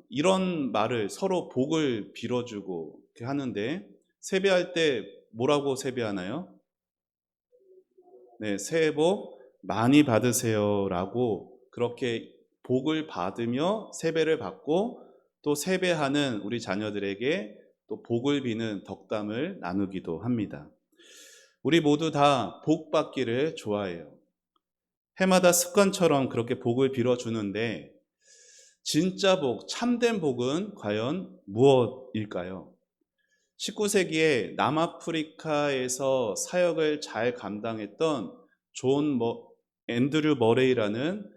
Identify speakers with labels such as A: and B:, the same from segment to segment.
A: 이런 말을 서로 복을 빌어주고 이렇게 하는데, 세배할 때 뭐라고 세배하나요? 네, 새해 복 많이 받으세요라고 그렇게 복을 받으며 세배를 받고, 또 세배하는 우리 자녀들에게 또 복을 비는 덕담을 나누기도 합니다. 우리 모두 다 복 받기를 좋아해요. 해마다 습관처럼 그렇게 복을 빌어주는데, 진짜 복, 참된 복은 과연 무엇일까요? 19세기에 남아프리카에서 사역을 잘 감당했던 존 앤드류 머레이라는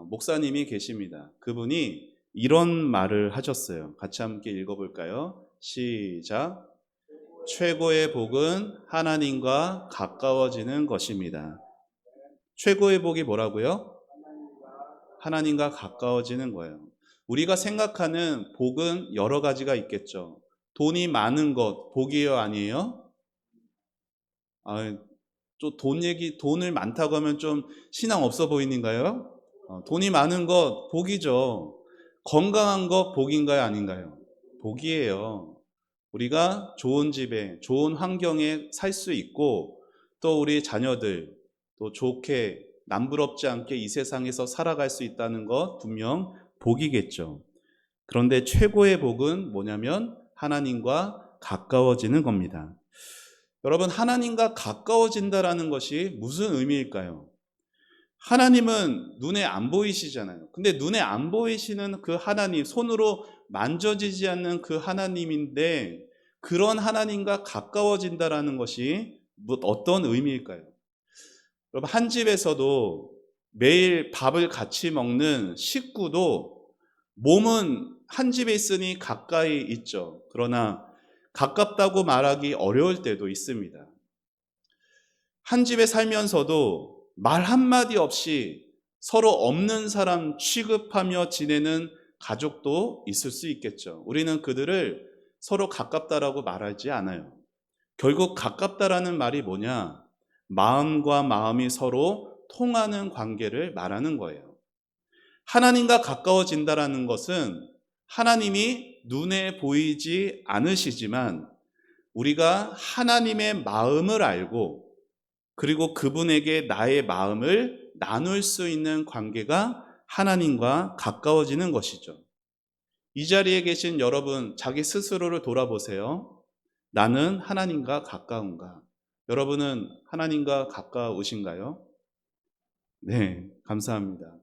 A: 목사님이 계십니다. 그분이 이런 말을 하셨어요. 같이 함께 읽어볼까요? 시작. 최고의 복은 하나님과 가까워지는 것입니다. 최고의 복이 뭐라고요? 하나님과 가까워지는 거예요. 우리가 생각하는 복은 여러 가지가 있겠죠. 돈이 많은 것, 복이에요, 아니에요? 돈을 많다고 하면 좀 신앙 없어 보이는가요? 돈이 많은 것, 복이죠. 건강한 것, 복인가요, 아닌가요? 복이에요. 우리가 좋은 집에, 좋은 환경에 살 수 있고, 또 우리 자녀들, 또 좋게, 남부럽지 않게 이 세상에서 살아갈 수 있다는 것, 분명 복이겠죠. 그런데 최고의 복은 뭐냐면 하나님과 가까워지는 겁니다. 여러분, 하나님과 가까워진다라는 것이 무슨 의미일까요? 하나님은 눈에 안 보이시잖아요. 근데 눈에 안 보이시는 그 하나님, 손으로 만져지지 않는 그 하나님인데, 그런 하나님과 가까워진다라는 것이 어떤 의미일까요? 여러분, 한 집에서도 매일 밥을 같이 먹는 식구도 몸은 한 집에 있으니 가까이 있죠. 그러나 가깝다고 말하기 어려울 때도 있습니다. 한 집에 살면서도 말 한마디 없이 서로 없는 사람 취급하며 지내는 가족도 있을 수 있겠죠. 우리는 그들을 서로 가깝다라고 말하지 않아요. 결국 가깝다라는 말이 뭐냐? 마음과 마음이 서로 통하는 관계를 말하는 거예요. 하나님과 가까워진다라는 것은 하나님이 눈에 보이지 않으시지만 우리가 하나님의 마음을 알고, 그리고 그분에게 나의 마음을 나눌 수 있는 관계가 하나님과 가까워지는 것이죠. 이 자리에 계신 여러분, 자기 스스로를 돌아보세요. 나는 하나님과 가까운가? 여러분은 하나님과 가까우신가요? 네, 감사합니다.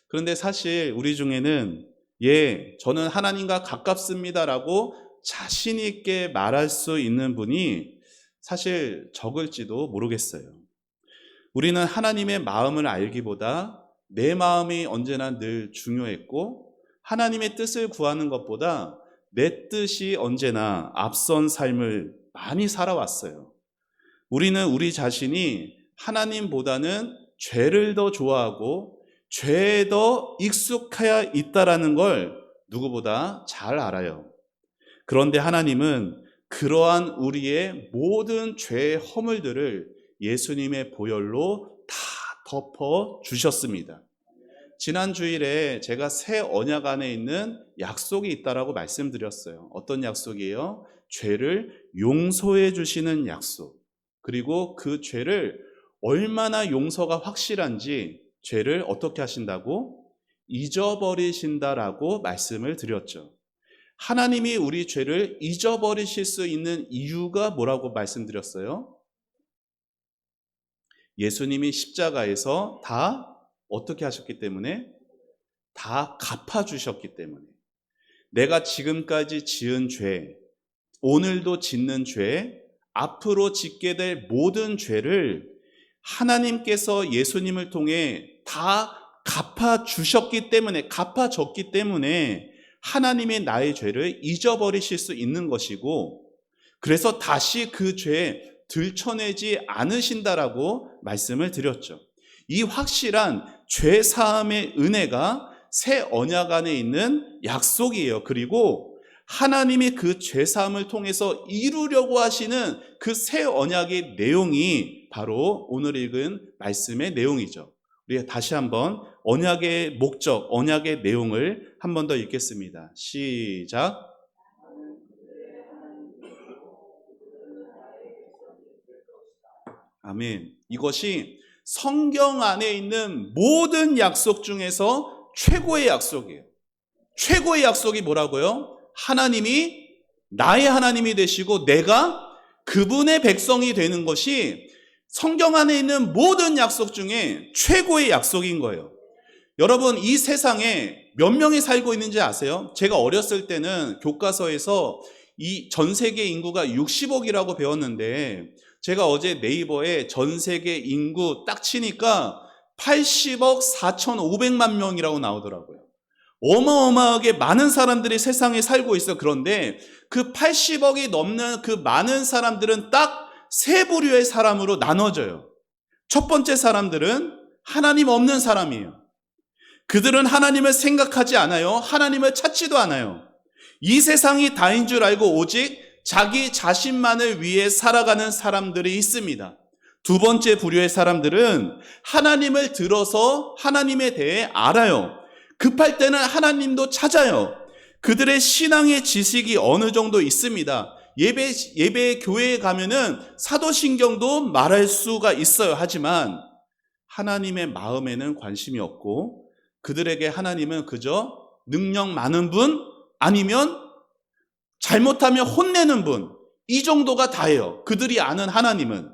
A: 그런데 사실 우리 중에는 저는 하나님과 가깝습니다라고 자신 있게 말할 수 있는 분이 사실 적을지도 모르겠어요. 우리는 하나님의 마음을 알기보다 내 마음이 언제나 늘 중요했고, 하나님의 뜻을 구하는 것보다 내 뜻이 언제나 앞선 삶을 많이 살아왔어요. 우리는 우리 자신이 하나님보다는 죄를 더 좋아하고 죄에 더 익숙하여 있다라는 걸 누구보다 잘 알아요. 그런데 하나님은 그러한 우리의 모든 죄의 허물들을 예수님의 보혈로 다 덮어 주셨습니다. 지난 주일에 제가 새 언약 안에 있는 약속이 있다라고 말씀드렸어요. 어떤 약속이에요? 죄를 용서해 주시는 약속. 그리고 그 죄를 얼마나 용서가 확실한지 죄를 어떻게 하신다고? 잊어버리신다라고 말씀을 드렸죠. 하나님이 우리 죄를 잊어버리실 수 있는 이유가 뭐라고 말씀드렸어요? 예수님이 십자가에서 다 어떻게 하셨기 때문에? 다 갚아주셨기 때문에. 내가 지금까지 지은 죄, 오늘도 짓는 죄, 앞으로 짓게 될 모든 죄를 하나님께서 예수님을 통해 다 갚아주셨기 때문에, 갚아줬기 때문에 하나님의 나의 죄를 잊어버리실 수 있는 것이고, 그래서 다시 그 죄에 들춰내지 않으신다라고 말씀을 드렸죠. 이 확실한 죄 사함의 은혜가 새 언약 안에 있는 약속이에요. 그리고 하나님이 그 죄 사함을 통해서 이루려고 하시는 그 새 언약의 내용이 바로 오늘 읽은 말씀의 내용이죠. 우리가 다시 한번 언약의 목적, 언약의 내용을 한 번 더 읽겠습니다. 시작. 아멘. 이것이 성경 안에 있는 모든 약속 중에서 최고의 약속이에요. 최고의 약속이 뭐라고요? 하나님이 나의 하나님이 되시고 내가 그분의 백성이 되는 것이 성경 안에 있는 모든 약속 중에 최고의 약속인 거예요. 여러분, 이 세상에 몇 명이 살고 있는지 아세요? 제가 어렸을 때는 교과서에서 이 전 세계 인구가 60억이라고 배웠는데 제가 어제 네이버에 전 세계 인구 딱 치니까 80억 4,500만 명이라고 나오더라고요. 어마어마하게 많은 사람들이 세상에 살고 있어. 그런데 그 80억이 넘는 그 많은 사람들은 딱 세 부류의 사람으로 나눠져요. 첫 번째 사람들은 하나님 없는 사람이에요. 그들은 하나님을 생각하지 않아요. 하나님을 찾지도 않아요. 이 세상이 다인 줄 알고 오직 자기 자신만을 위해 살아가는 사람들이 있습니다. 두 번째 부류의 사람들은 하나님을 들어서 하나님에 대해 알아요. 급할 때는 하나님도 찾아요. 그들의 신앙의 지식이 어느 정도 있습니다. 예배 교회에 가면은 사도신경도 말할 수가 있어요. 하지만 하나님의 마음에는 관심이 없고 그들에게 하나님은 그저 능력 많은 분 아니면 잘못하면 혼내는 분, 이 정도가 다예요. 그들이 아는 하나님은.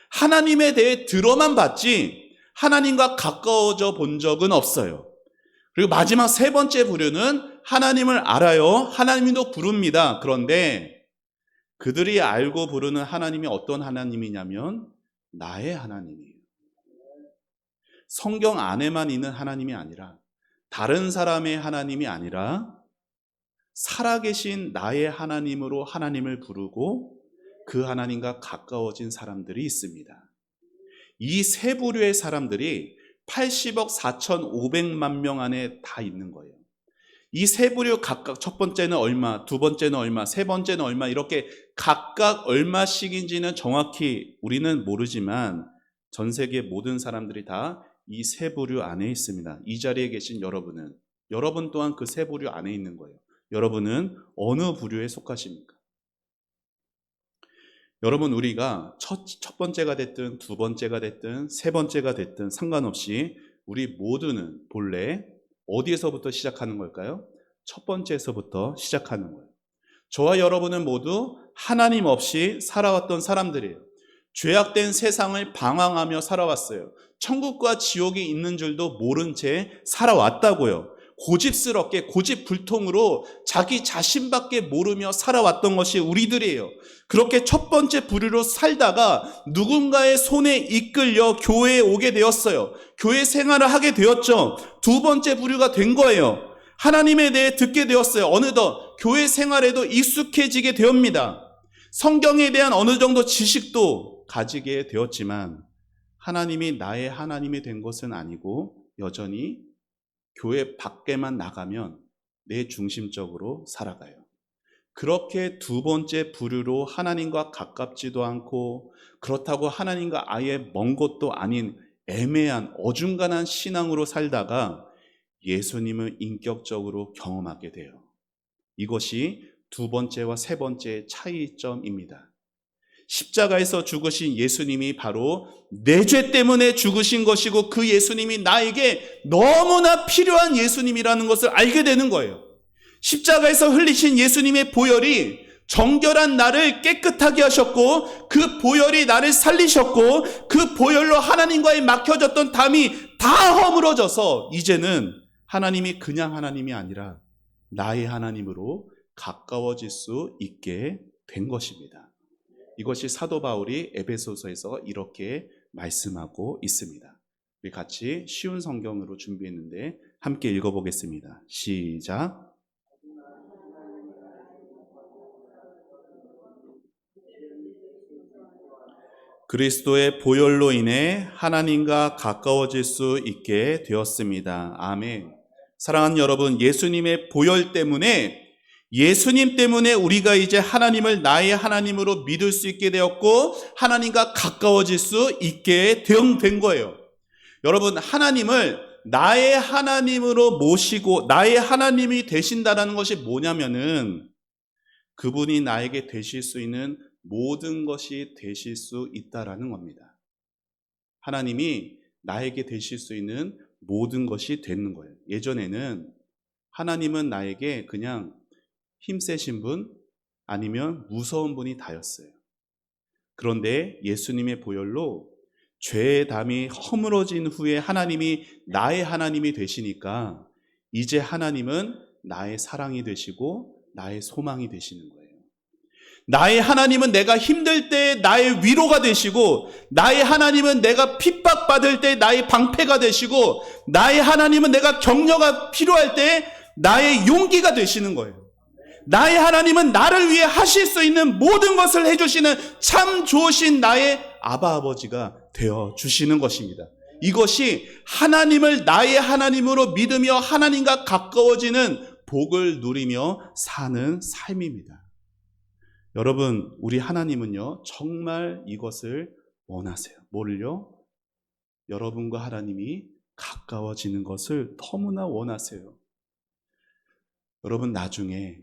A: 하나님에 대해 들어만 봤지 하나님과 가까워져 본 적은 없어요. 그리고 마지막 세 번째 부류는 하나님을 알아요. 하나님도 부릅니다. 그런데 그들이 알고 부르는 하나님이 어떤 하나님이냐면 나의 하나님이에요. 성경 안에만 있는 하나님이 아니라 다른 사람의 하나님이 아니라 살아계신 나의 하나님으로 하나님을 부르고 그 하나님과 가까워진 사람들이 있습니다. 이 세 부류의 사람들이 80억 4,500만 명 안에 다 있는 거예요. 이 세 부류 각각 첫 번째는 얼마, 두 번째는 얼마, 세 번째는 얼마 이렇게 각각 얼마씩인지는 정확히 우리는 모르지만 전 세계 모든 사람들이 다 이 세 부류 안에 있습니다. 이 자리에 계신 여러분 또한 그 세 부류 안에 있는 거예요. 여러분은 어느 부류에 속하십니까? 여러분, 우리가 첫 번째가 됐든 두 번째가 됐든 세 번째가 됐든 상관없이 우리 모두는 본래 어디에서부터 시작하는 걸까요? 첫 번째에서부터 시작하는 거예요. 저와 여러분은 모두 하나님 없이 살아왔던 사람들이에요. 죄악된 세상을 방황하며 살아왔어요. 천국과 지옥이 있는 줄도 모른 채 살아왔다고요. 고집스럽게 고집불통으로 자기 자신밖에 모르며 살아왔던 것이 우리들이에요. 그렇게 첫 번째 부류로 살다가 누군가의 손에 이끌려 교회에 오게 되었어요. 교회 생활을 하게 되었죠. 두 번째 부류가 된 거예요. 하나님에 대해 듣게 되었어요. 어느덧 교회 생활에도 익숙해지게 되옵니다. 성경에 대한 어느 정도 지식도 가지게 되었지만 하나님이 나의 하나님이 된 것은 아니고 여전히 교회 밖에만 나가면 내 중심적으로 살아가요. 그렇게 두 번째 부류로 하나님과 가깝지도 않고 그렇다고 하나님과 아예 먼 것도 아닌 애매한 어중간한 신앙으로 살다가 예수님을 인격적으로 경험하게 돼요. 이것이 두 번째와 세 번째의 차이점입니다. 십자가에서 죽으신 예수님이 바로 내 죄 때문에 죽으신 것이고 그 예수님이 나에게 너무나 필요한 예수님이라는 것을 알게 되는 거예요. 십자가에서 흘리신 예수님의 보혈이 정결한 나를 깨끗하게 하셨고 그 보혈이 나를 살리셨고 그 보혈로 하나님과의 막혀졌던 담이 다 허물어져서 이제는 하나님이 그냥 하나님이 아니라 나의 하나님으로 가까워질 수 있게 된 것입니다. 이것이 사도 바울이 에베소서에서 이렇게 말씀하고 있습니다. 우리 같이 쉬운 성경으로 준비했는데 함께 읽어보겠습니다. 시작. 그리스도의 보혈로 인해 하나님과 가까워질 수 있게 되었습니다. 아멘. 사랑하는 여러분, 예수님의 보혈 때문에 예수님 때문에 우리가 이제 하나님을 나의 하나님으로 믿을 수 있게 되었고 하나님과 가까워질 수 있게 된 거예요. 여러분, 하나님을 나의 하나님으로 모시고 나의 하나님이 되신다라는 것이 뭐냐면은 그분이 나에게 되실 수 있는 모든 것이 되실 수 있다라는 겁니다. 하나님이 나에게 되실 수 있는 모든 것이 되는 거예요. 예전에는 하나님은 나에게 그냥 힘세신 분 아니면 무서운 분이 다였어요. 그런데 예수님의 보혈로 죄의 담이 허물어진 후에 하나님이 나의 하나님이 되시니까 이제 하나님은 나의 사랑이 되시고 나의 소망이 되시는 거예요. 나의 하나님은 내가 힘들 때 나의 위로가 되시고, 나의 하나님은 내가 핍박받을 때 나의 방패가 되시고, 나의 하나님은 내가 격려가 필요할 때 나의 용기가 되시는 거예요. 나의 하나님은 나를 위해 하실 수 있는 모든 것을 해주시는 참 좋으신 나의 아바 아버지가 되어 주시는 것입니다. 이것이 하나님을 나의 하나님으로 믿으며 하나님과 가까워지는 복을 누리며 사는 삶입니다. 여러분, 우리 하나님은요, 정말 이것을 원하세요. 뭐를요? 여러분과 하나님이 가까워지는 것을 너무나 원하세요. 여러분, 나중에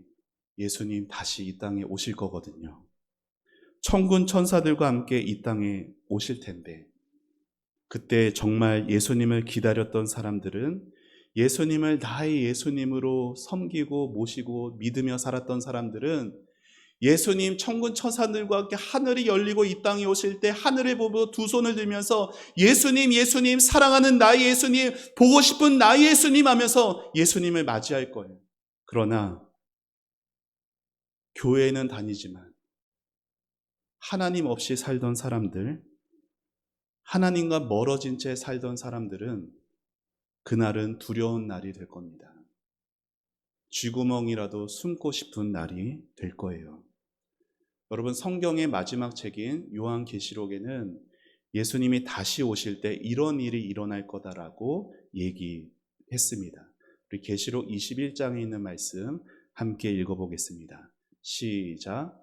A: 예수님 다시 이 땅에 오실 거거든요. 천군 천사들과 함께 이 땅에 오실 텐데, 그때 정말 예수님을 기다렸던 사람들은 예수님을 나의 예수님으로 섬기고 모시고 믿으며 살았던 사람들은 예수님 천군 천사들과 함께 하늘이 열리고 이 땅에 오실 때 하늘을 보고 두 손을 들면서 예수님, 예수님, 사랑하는 나의 예수님, 보고 싶은 나의 예수님 하면서 예수님을 맞이할 거예요. 그러나 교회는 다니지만 하나님 없이 살던 사람들, 하나님과 멀어진 채 살던 사람들은 그날은 두려운 날이 될 겁니다. 쥐구멍이라도 숨고 싶은 날이 될 거예요. 여러분, 성경의 마지막 책인 요한계시록에는 예수님이 다시 오실 때 이런 일이 일어날 거다라고 얘기했습니다. 우리 계시록 21장에 있는 말씀 함께 읽어보겠습니다. 시작.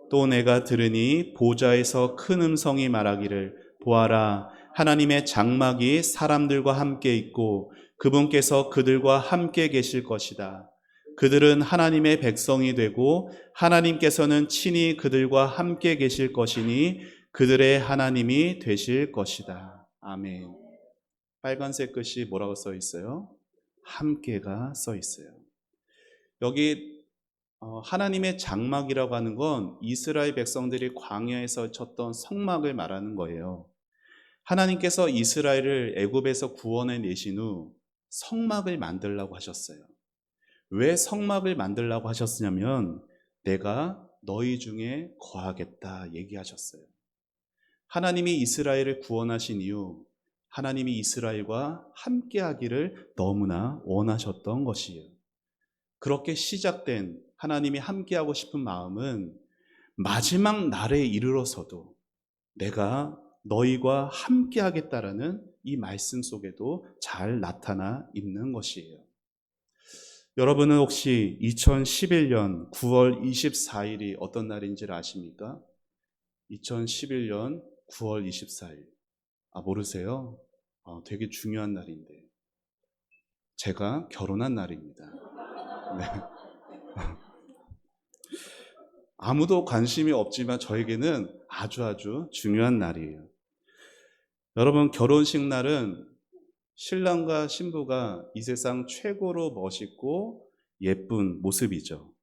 A: 또 내가 들으니 보좌에서 큰 음성이 말하기를 보아라, 하나님의 장막이 사람들과 함께 있고 그분께서 그들과 함께 계실 것이다. 그들은 하나님의 백성이 되고 하나님께서는 친히 그들과 함께 계실 것이니 그들의 하나님이 되실 것이다. 아멘. 빨간색 글씨 뭐라고 써 있어요? 함께가 써 있어요. 여기 하나님의 장막이라고 하는 건 이스라엘 백성들이 광야에서 쳤던 성막을 말하는 거예요. 하나님께서 이스라엘을 애굽에서 구원해 내신 후 성막을 만들라고 하셨어요. 왜 성막을 만들라고 하셨냐면 내가 너희 중에 거하겠다 얘기하셨어요. 하나님이 이스라엘을 구원하신 이후 하나님이 이스라엘과 함께하기를 너무나 원하셨던 것이에요. 그렇게 시작된 하나님이 함께하고 싶은 마음은 마지막 날에 이르러서도 내가 너희와 함께하겠다라는 이 말씀 속에도 잘 나타나 있는 것이에요. 여러분은 혹시 2011년 9월 24일이 어떤 날인지를 아십니까? 2011년 9월 24일. 모르세요? 되게 중요한 날인데. 제가 결혼한 날입니다. 네. 아무도 관심이 없지만 저에게는 아주 중요한 날이에요. 여러분, 결혼식 날은 신랑과 신부가 이 세상 최고로 멋있고 예쁜 모습이죠.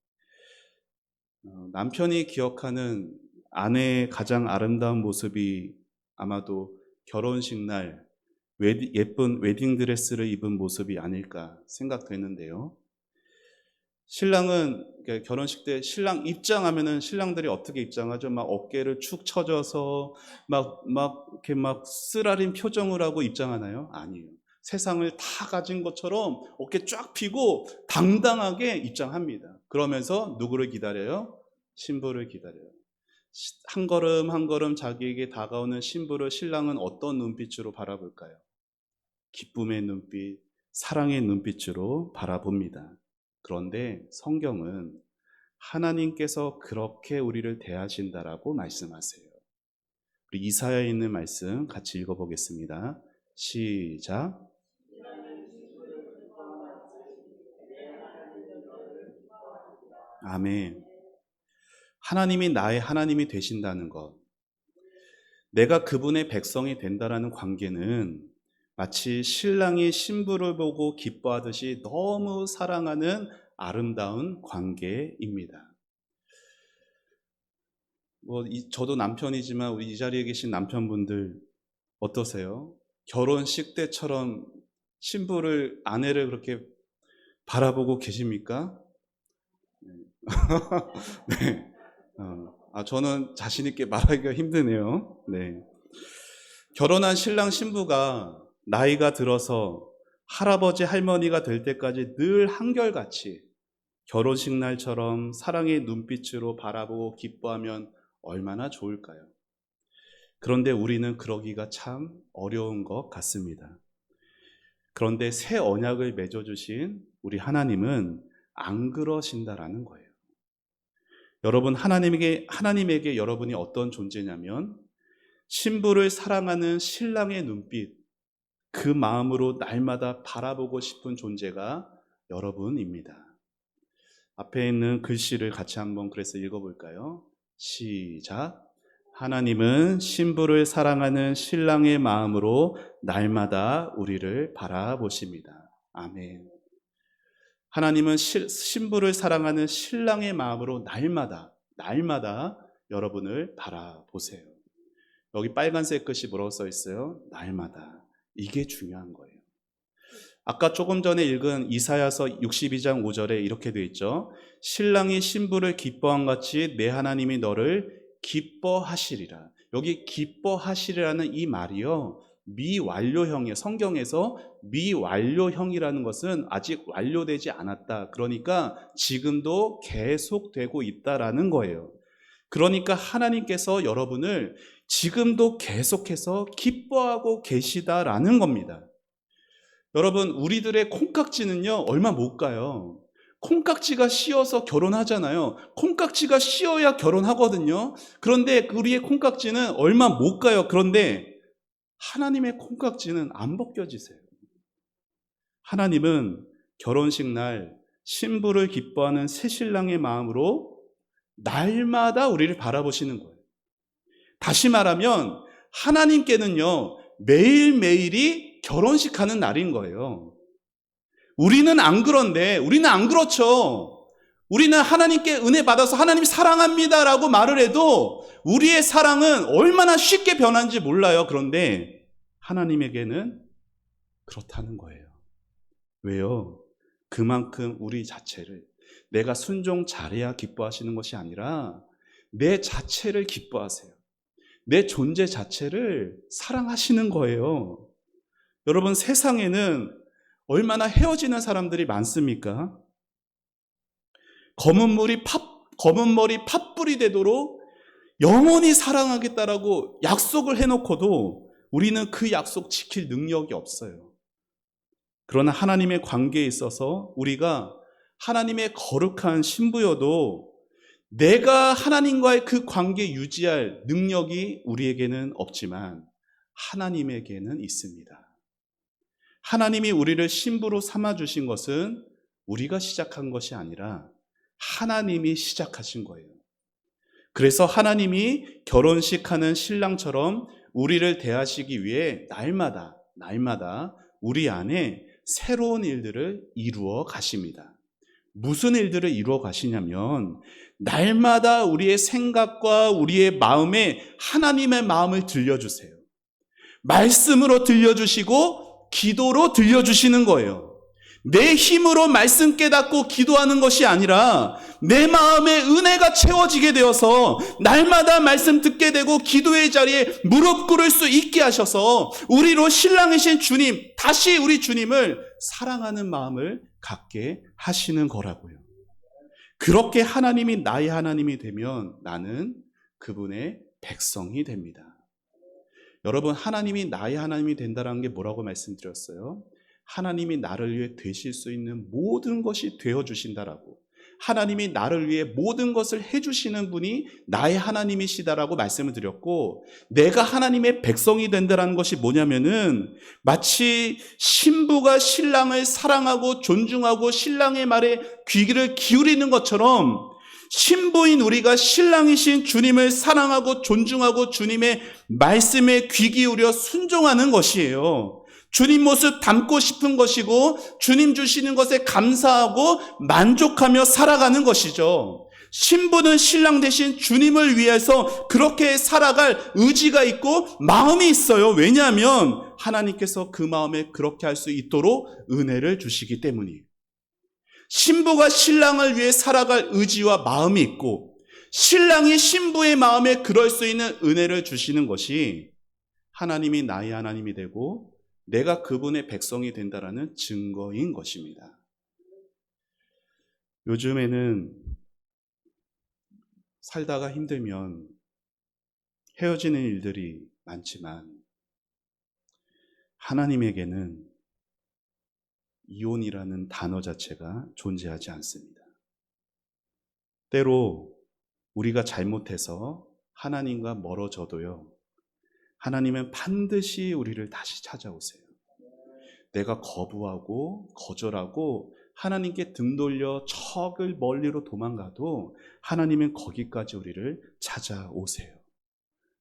A: 남편이 기억하는 아내의 가장 아름다운 모습이 아마도 결혼식 날 예쁜 웨딩드레스를 입은 모습이 아닐까 생각되는데요. 신랑은 결혼식 때 신랑 입장하면은 신랑들이 어떻게 입장하죠? 막 어깨를 축 처져서 이렇게 쓰라린 표정을 하고 입장하나요? 아니에요. 세상을 다 가진 것처럼 어깨 쫙 펴고 당당하게 입장합니다. 그러면서 누구를 기다려요? 신부를 기다려요. 한 걸음 한 걸음 자기에게 다가오는 신부를 신랑은 어떤 눈빛으로 바라볼까요? 기쁨의 눈빛, 사랑의 눈빛으로 바라봅니다. 그런데 성경은 하나님께서 그렇게 우리를 대하신다라고 말씀하세요. 우리 이사야에 있는 말씀 같이 읽어보겠습니다. 시작. 아멘. 하나님이 나의 하나님이 되신다는 것, 내가 그분의 백성이 된다라는 관계는 마치 신랑이 신부를 보고 기뻐하듯이 너무 사랑하는 아름다운 관계입니다. 저도 남편이지만 우리 이 자리에 계신 남편분들 어떠세요? 결혼식 때처럼 아내를 그렇게 바라보고 계십니까? 네. 저는 자신 있게 말하기가 힘드네요. 네. 결혼한 신랑 신부가 나이가 들어서 할아버지 할머니가 될 때까지 늘 한결같이 결혼식 날처럼 사랑의 눈빛으로 바라보고 기뻐하면 얼마나 좋을까요? 그런데 우리는 그러기가 참 어려운 것 같습니다. 그런데 새 언약을 맺어주신 우리 하나님은 안 그러신다라는 거예요. 여러분, 하나님에게 여러분이 어떤 존재냐면 신부를 사랑하는 신랑의 눈빛, 그 마음으로 날마다 바라보고 싶은 존재가 여러분입니다. 앞에 있는 글씨를 같이 한번 그래서 읽어볼까요? 시작. 하나님은 신부를 사랑하는 신랑의 마음으로 날마다 우리를 바라보십니다. 아멘. 하나님은 신부를 사랑하는 신랑의 마음으로 날마다 여러분을 바라보세요. 여기 빨간색 글씨 뭐라고 써 있어요? 날마다. 이게 중요한 거예요. 아까 조금 전에 읽은 이사야서 62장 5절에 이렇게 되어 있죠. 신랑이 신부를 기뻐한 같이 내 하나님이 너를 기뻐하시리라. 여기 기뻐하시리라는 이 말이요, 미완료형이에요. 성경에서 미완료형이라는 것은 아직 완료되지 않았다. 그러니까 지금도 계속되고 있다라는 거예요. 그러니까 하나님께서 여러분을 지금도 계속해서 기뻐하고 계시다라는 겁니다. 여러분, 우리들의 콩깍지는요, 얼마 못 가요. 콩깍지가 씌어서 결혼하잖아요. 콩깍지가 씌어야 결혼하거든요. 그런데 우리의 콩깍지는 얼마 못 가요. 그런데 하나님의 콩깍지는 안 벗겨지세요. 하나님은 결혼식 날 신부를 기뻐하는 새신랑의 마음으로 날마다 우리를 바라보시는 거예요. 다시 말하면 하나님께는요, 매일매일이 결혼식 하는 날인 거예요. 우리는 안 그렇죠. 우리는 하나님께 은혜 받아서 하나님 사랑합니다라고 말을 해도 우리의 사랑은 얼마나 쉽게 변하는지 몰라요. 그런데 하나님에게는 그렇다는 거예요. 왜요? 그만큼 우리 자체를, 내가 순종 잘해야 기뻐하시는 것이 아니라 내 자체를 기뻐하세요. 내 존재 자체를 사랑하시는 거예요. 여러분, 세상에는 얼마나 헤어지는 사람들이 많습니까? 검은 머리 팥불이 되도록 영원히 사랑하겠다라고 약속을 해놓고도 우리는 그 약속 지킬 능력이 없어요. 그러나 하나님의 관계에 있어서 우리가 하나님의 거룩한 신부여도 내가 하나님과의 그 관계 유지할 능력이 우리에게는 없지만 하나님에게는 있습니다. 하나님이 우리를 신부로 삼아주신 것은 우리가 시작한 것이 아니라 하나님이 시작하신 거예요. 그래서 하나님이 결혼식 하는 신랑처럼 우리를 대하시기 위해 날마다 우리 안에 새로운 일들을 이루어 가십니다. 무슨 일들을 이루어 가시냐면 날마다 우리의 생각과 우리의 마음에 하나님의 마음을 들려주세요. 말씀으로 들려주시고 기도로 들려주시는 거예요. 내 힘으로 말씀 깨닫고 기도하는 것이 아니라 내 마음에 은혜가 채워지게 되어서 날마다 말씀 듣게 되고 기도의 자리에 무릎 꿇을 수 있게 하셔서 우리로 신랑이신 주님, 다시 우리 주님을 사랑하는 마음을 갖게 하시는 거라고요. 그렇게 하나님이 나의 하나님이 되면 나는 그분의 백성이 됩니다. 여러분, 하나님이 나의 하나님이 된다는 게 뭐라고 말씀드렸어요? 하나님이 나를 위해 되실 수 있는 모든 것이 되어주신다라고. 하나님이 나를 위해 모든 것을 해주시는 분이 나의 하나님이시다라고 말씀을 드렸고, 내가 하나님의 백성이 된다는 것이 뭐냐면은 마치 신부가 신랑을 사랑하고 존중하고 신랑의 말에 귀를 기울이는 것처럼 신부인 우리가 신랑이신 주님을 사랑하고 존중하고 주님의 말씀에 귀 기울여 순종하는 것이에요. 주님 모습 닮고 싶은 것이고 주님 주시는 것에 감사하고 만족하며 살아가는 것이죠. 신부는 신랑 대신 주님을 위해서 그렇게 살아갈 의지가 있고 마음이 있어요. 왜냐하면 하나님께서 그 마음에 그렇게 할 수 있도록 은혜를 주시기 때문이에요. 신부가 신랑을 위해 살아갈 의지와 마음이 있고 신랑이 신부의 마음에 그럴 수 있는 은혜를 주시는 것이 하나님이 나의 하나님이 되고 내가 그분의 백성이 된다라는 증거인 것입니다. 요즘에는 살다가 힘들면 헤어지는 일들이 많지만 하나님에게는 이혼이라는 단어 자체가 존재하지 않습니다. 때로 우리가 잘못해서 하나님과 멀어져도요, 하나님은 반드시 우리를 다시 찾아오세요. 내가 거부하고 거절하고 하나님께 등 돌려 척을 멀리로 도망가도 하나님은 거기까지 우리를 찾아오세요.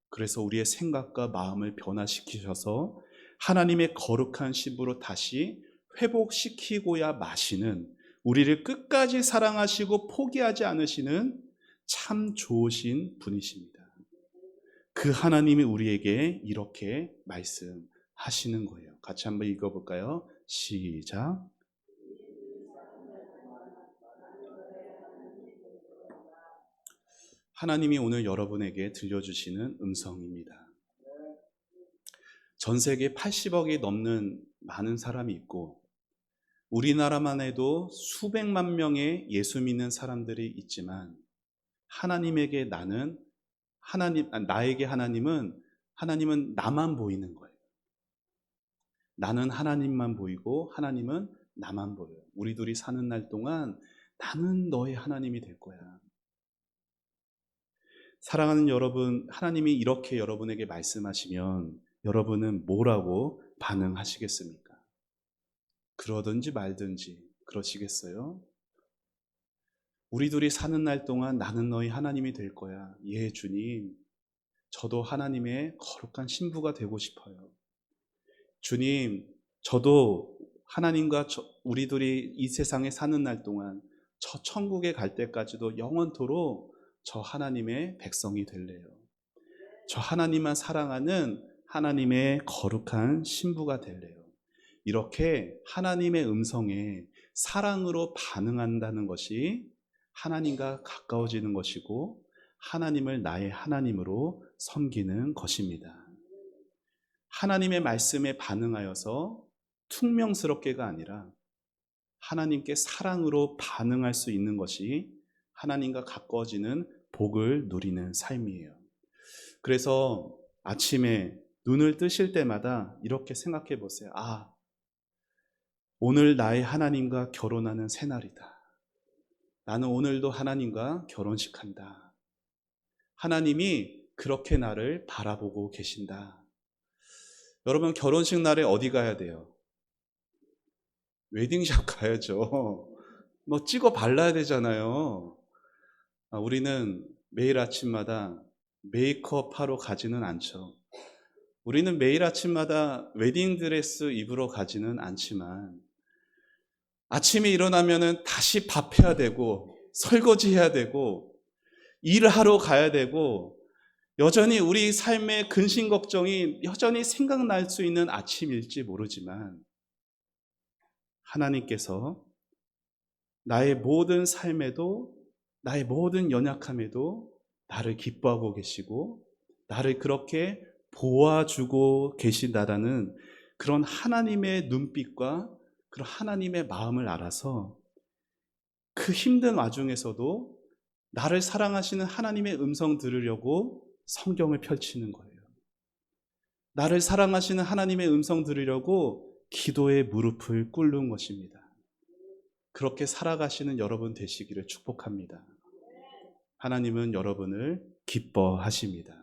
A: 그래서 우리의 생각과 마음을 변화시키셔서 하나님의 거룩한 신부로 다시 회복시키고야 마시는, 우리를 끝까지 사랑하시고 포기하지 않으시는 참 좋으신 분이십니다. 그 하나님이 우리에게 이렇게 말씀하시는 거예요. 같이 한번 읽어볼까요? 시작. 하나님이 오늘 여러분에게 들려주시는 음성입니다. 전 세계 80억이 넘는 많은 사람이 있고 우리나라만 해도 수백만 명의 예수 믿는 사람들이 있지만 하나님에게 나에게 하나님은 나만 보이는 거예요. 나는 하나님만 보이고 하나님은 나만 보여요. 우리 둘이 사는 날 동안 나는 너의 하나님이 될 거야. 사랑하는 여러분, 하나님이 이렇게 여러분에게 말씀하시면 여러분은 뭐라고 반응하시겠습니까? 그러든지 말든지 그러시겠어요? 우리 둘이 사는 날 동안 나는 너희 하나님이 될 거야. 예, 주님. 저도 하나님의 거룩한 신부가 되고 싶어요. 주님, 저도 하나님과 우리 둘이 이 세상에 사는 날 동안 저 천국에 갈 때까지도 영원토록 저 하나님의 백성이 될래요. 저 하나님만 사랑하는 하나님의 거룩한 신부가 될래요. 이렇게 하나님의 음성에 사랑으로 반응한다는 것이 하나님과 가까워지는 것이고 하나님을 나의 하나님으로 섬기는 것입니다. 하나님의 말씀에 반응하여서 퉁명스럽게가 아니라 하나님께 사랑으로 반응할 수 있는 것이 하나님과 가까워지는 복을 누리는 삶이에요. 그래서 아침에 눈을 뜨실 때마다 이렇게 생각해 보세요. 아, 오늘 나의 하나님과 결혼하는 새날이다. 나는 오늘도 하나님과 결혼식한다. 하나님이 그렇게 나를 바라보고 계신다. 여러분, 결혼식 날에 어디 가야 돼요? 웨딩샵 가야죠. 뭐 찍어 발라야 되잖아요. 우리는 매일 아침마다 메이크업 하러 가지는 않죠. 우리는 매일 아침마다 웨딩드레스 입으러 가지는 않지만 아침에 일어나면은 다시 밥해야 되고 설거지 해야 되고 일하러 가야 되고 여전히 우리 삶의 근심 걱정이 여전히 생각날 수 있는 아침일지 모르지만 하나님께서 나의 모든 삶에도 나의 모든 연약함에도 나를 기뻐하고 계시고 나를 그렇게 보아주고 계신다라는 그런 하나님의 눈빛과 그런 하나님의 마음을 알아서 그 힘든 와중에서도 나를 사랑하시는 하나님의 음성 들으려고 성경을 펼치는 거예요. 나를 사랑하시는 하나님의 음성 들으려고 기도의 무릎을 꿇는 것입니다. 그렇게 살아가시는 여러분 되시기를 축복합니다. 하나님은 여러분을 기뻐하십니다.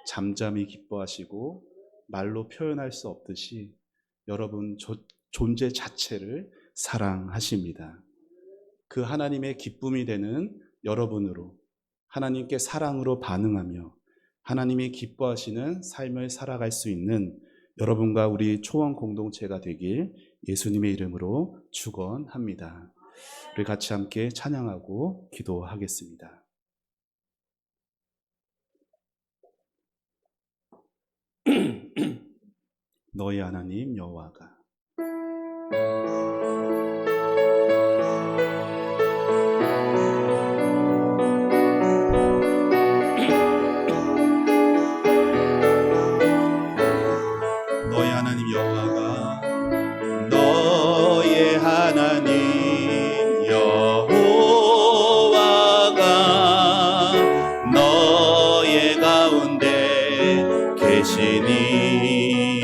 A: 잠잠히 기뻐하시고 말로 표현할 수 없듯이 여러분 존재 자체를 사랑하십니다. 그 하나님의 기쁨이 되는 여러분으로 하나님께 사랑으로 반응하며 하나님이 기뻐하시는 삶을 살아갈 수 있는 여러분과 우리 초원 공동체가 되길 예수님의 이름으로 축원합니다. 우리 같이 함께 찬양하고 기도하겠습니다. 너희 하나님 여호와가 너희 하나님 여호와가 너의 하나님 여호와가 너의 가운데 계시니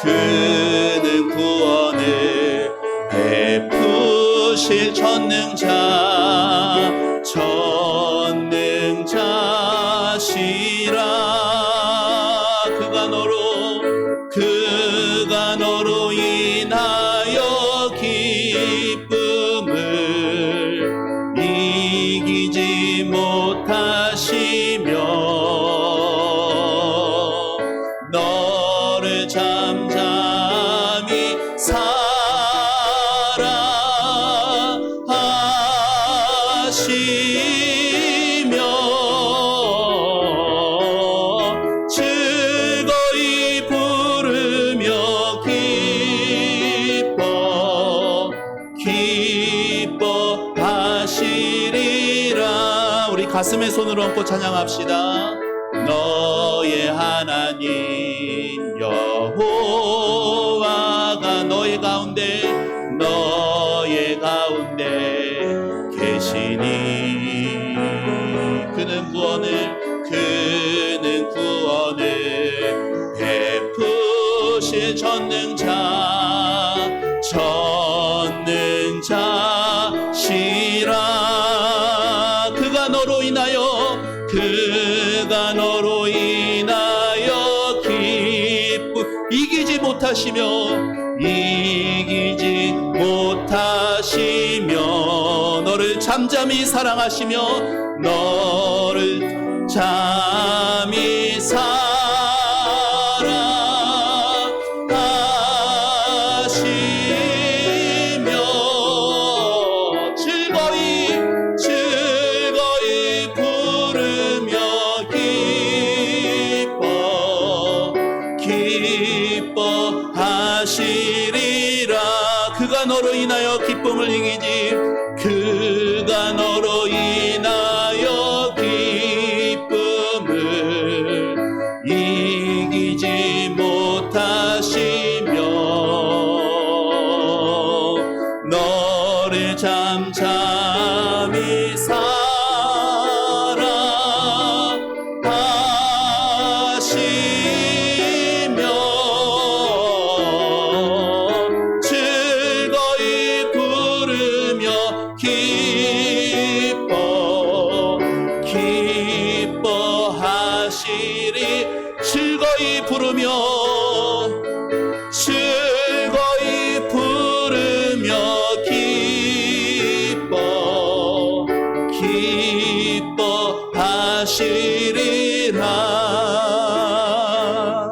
A: 그는 구원을 베푸실 전능자시라. 그가 너로 인하여 기쁨을 이기지 못하시며 너를 잠잠히 사랑하시며 즐거이 부르며 기뻐하시리라. 우리 가슴에 손을 얹고 찬양합시다. 너의 하나님 여호와가 너의 가운데 계시니 그는 구원을 베푸실 전능자시라. 그가 너로 인하여 이기지 못하시며 너를 잠잠히 사랑하시며 너를 잠히 사랑하시며 즐거이 부르며 기뻐하시리라. 그가 너로 인하여 기쁨을 이기지 못하시며 너를 잠잠히 사랑하시며 즐거이 부르며 기뻐하시리. 즐거이 부르며 기뻐하시리라.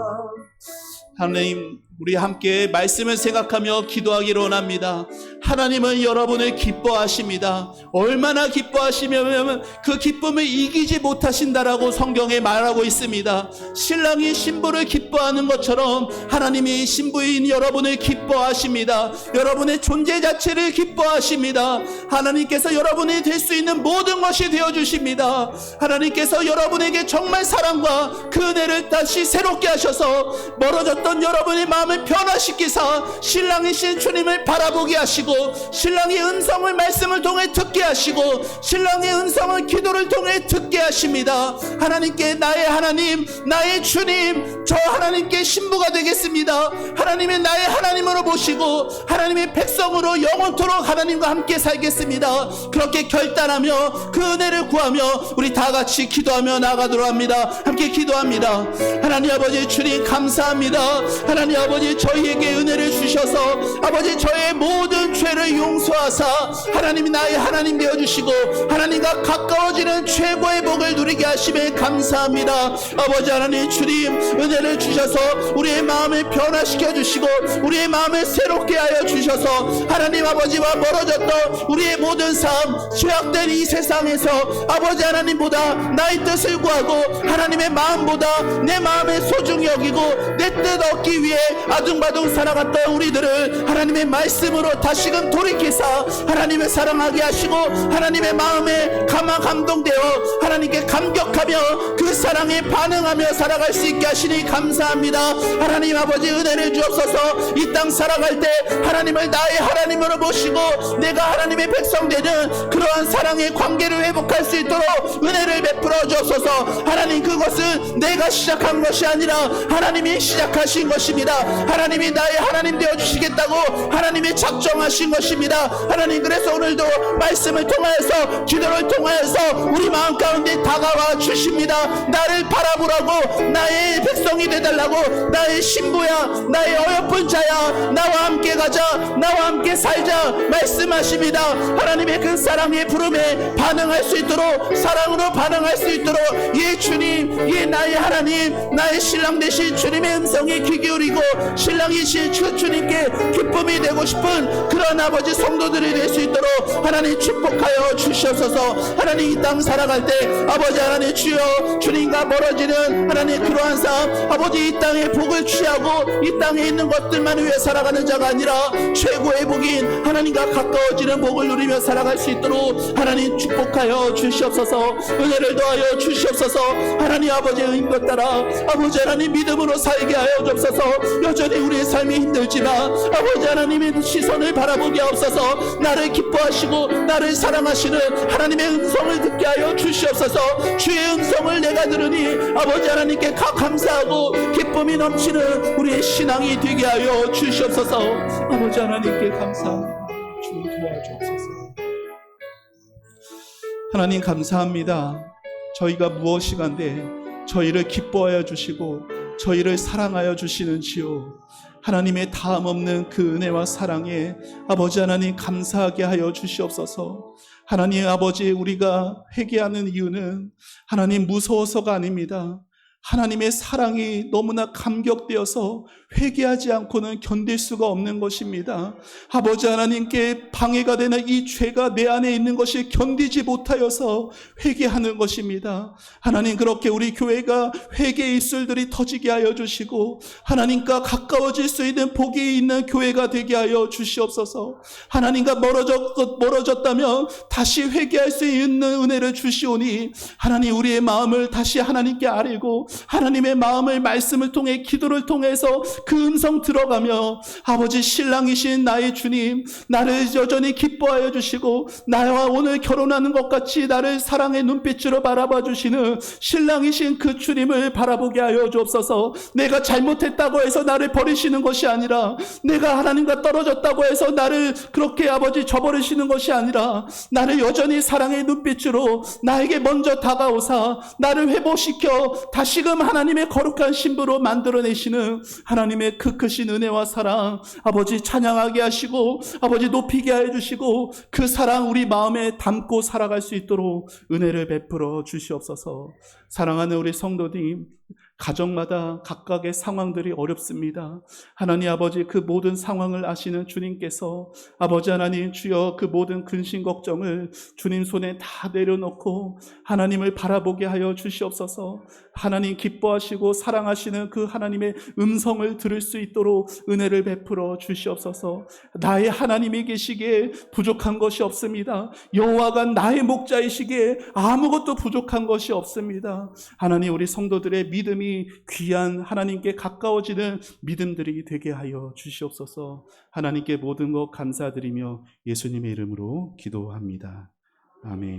A: 하나님, 우리 함께 말씀을 생각하며 기도하기를 원합니다. 하나님은 여러분을 기뻐하십니다. 얼마나 기뻐하시면 그 기쁨을 이기지 못하신다라고 성경에 말하고 있습니다. 신랑이 신부를 기뻐하는 것처럼 하나님이 신부인 여러분을 기뻐하십니다. 여러분의 존재 자체를 기뻐하십니다. 하나님께서 여러분이 될 수 있는 모든 것이 되어주십니다. 하나님께서 여러분에게 정말 사랑과 그 은혜를 다시 새롭게 하셔서 멀어졌던 여러분의 마음을 마음을 변화시키사 신랑이신 주님을 바라보게 하시고, 신랑의 음성을 말씀을 통해 듣게 하시고, 신랑의 음성을 기도를 통해 듣게 하십니다. 하나님께 나의 하나님, 나의 주님, 저 하나님께 신부가 되겠습니다. 하나님의 나의 하나님으로 보시고 하나님의 백성으로 영원토록 하나님과 함께 살겠습니다. 그렇게 결단하며 그 은혜를 구하며 우리 다 같이 기도하며 나아가도록 합니다. 함께 기도합니다. 하나님 아버지 주님 감사합니다. 하나님 아버지 저희에게 은혜를 주셔서 아버지 저의 모든 죄를 용서하사 하나님이 나의 하나님 되어주시고 하나님과 가까워지는 최고의 복을 누리게 하심에 감사합니다. 아버지 하나님 주님 은혜를 주셔서 우리의 마음을 변화시켜 주시고 우리의 마음을 새롭게 하여 주셔서 하나님 아버지와 멀어졌던 우리의 모든 삶, 죄악된 이 세상에서 아버지 하나님보다 나의 뜻을 구하고 하나님의 마음보다 내 마음을 소중히 여기고 내 뜻 얻기 위해 아둥바둥 살아갔던 우리들을 하나님의 말씀으로 다시금 돌이키사 하나님을 사랑하게 하시고 하나님의 마음에 감동되어 하나님께 감격하며 그 사랑에 반응하며 살아갈 수 있게 하시니 감사합니다. 하나님 아버지 은혜를 주옵소서. 이 땅 살아갈 때 하나님을 나의 하나님으로 모시고 내가 하나님의 백성 되는 그러한 사랑의 관계를 회복할 수 있도록 은혜를 베풀어 주옵소서. 하나님 그것은 내가 시작한 것이 아니라 하나님이 시작하신 것입니다. 하나님이 나의 하나님 되어주시겠다고 하나님이 작정하신 것입니다. 하나님 그래서 오늘도 말씀을 통하여서 기도를 통하여서 우리 마음 가운데 다가와 주십니다. 나를 바라보라고, 나의 백성이 되달라고, 나의 신부야, 나의 어여쁜 자야, 나와 함께 가자, 나와 함께 살자 말씀하십니다. 하나님의 그 사랑의 부름에 반응할 수 있도록, 사랑으로 반응할 수 있도록 예 주님, 예 나의 하나님, 나의 신랑 되신 주님의 음성에 귀 기울이고 신랑이신 주님께 기쁨이 되고 싶은 그런 아버지 성도들이 될 수 있도록 하나님 축복하여 주시옵소서. 하나님 이 땅 살아갈 때 아버지 하나님 주여 주님과 멀어지는 하나님 그러한 삶, 아버지 이 땅의 복을 취하고 이 땅에 있는 것들만 위해 살아가는 자가 아니라 최고의 복인 하나님과 가까워지는 복을 누리며 살아갈 수 있도록 하나님 축복하여 주시옵소서. 은혜를 더하여 주시옵소서. 하나님 아버지의 인도 따라 아버지 하나님 믿음으로 살게 하여 주옵소서. 여전히 우리의 삶이 힘들지만 아버지 하나님의 시선을 바라보게 하옵소서. 나를 기뻐하시고 나를 사랑하시는 하나님의 음성을 듣게 하여 주시옵소서. 주의 음성을 내가 들으니 아버지 하나님께 감사하고 기쁨이 넘치는 우리의 신앙이 되게 하여 주시옵소서. 아버지 하나님께 감사합니다. 주 도와주옵소서. 하나님 감사합니다. 저희가 무엇이간데 저희를 기뻐하여 주시고 저희를 사랑하여 주시는지요. 하나님의 다음 없는 그 은혜와 사랑에 아버지 하나님 감사하게 하여 주시옵소서. 하나님 아버지 우리가 회개하는 이유는 하나님 무서워서가 아닙니다. 하나님의 사랑이 너무나 감격되어서 회개하지 않고는 견딜 수가 없는 것입니다. 아버지 하나님께 방해가 되는 이 죄가 내 안에 있는 것이 견디지 못하여서 회개하는 것입니다. 하나님 그렇게 우리 교회가 회개의 입술들이 터지게 하여 주시고 하나님과 가까워질 수 있는 복이 있는 교회가 되게 하여 주시옵소서. 하나님과 멀어졌다면 다시 회개할 수 있는 은혜를 주시오니 하나님 우리의 마음을 다시 하나님께 아뢰고 하나님의 마음을 말씀을 통해 기도를 통해서 그 음성 들어가며 아버지 신랑이신 나의 주님, 나를 여전히 기뻐하여 주시고 나와 오늘 결혼하는 것 같이 나를 사랑의 눈빛으로 바라봐 주시는 신랑이신 그 주님을 바라보게 하여 주옵소서. 내가 잘못했다고 해서 나를 버리시는 것이 아니라, 내가 하나님과 떨어졌다고 해서 나를 그렇게 아버지 저버리시는 것이 아니라, 나를 여전히 사랑의 눈빛으로 나에게 먼저 다가오사 나를 회복시켜 다시금 하나님의 거룩한 신부로 만들어내시는 하나님의 그 크신 은혜와 사랑 아버지 찬양하게 하시고 아버지 높이게 해주시고 그 사랑 우리 마음에 담고 살아갈 수 있도록 은혜를 베풀어 주시옵소서. 사랑하는 우리 성도님, 가정마다 각각의 상황들이 어렵습니다. 하나님 아버지 그 모든 상황을 아시는 주님께서 아버지 하나님 주여 그 모든 근심 걱정을 주님 손에 다 내려놓고 하나님을 바라보게 하여 주시옵소서. 하나님 기뻐하시고 사랑하시는 그 하나님의 음성을 들을 수 있도록 은혜를 베풀어 주시옵소서. 나의 하나님이 계시기에 부족한 것이 없습니다. 여호와가 나의 목자이시기에 아무것도 부족한 것이 없습니다. 하나님 우리 성도들의 믿음이 믿음이 귀한 하나님께 가까워지는 믿음들이 되게 하여 주시옵소서. 하나님께 모든 것 감사드리며 예수님의 이름으로 기도합니다. 아멘.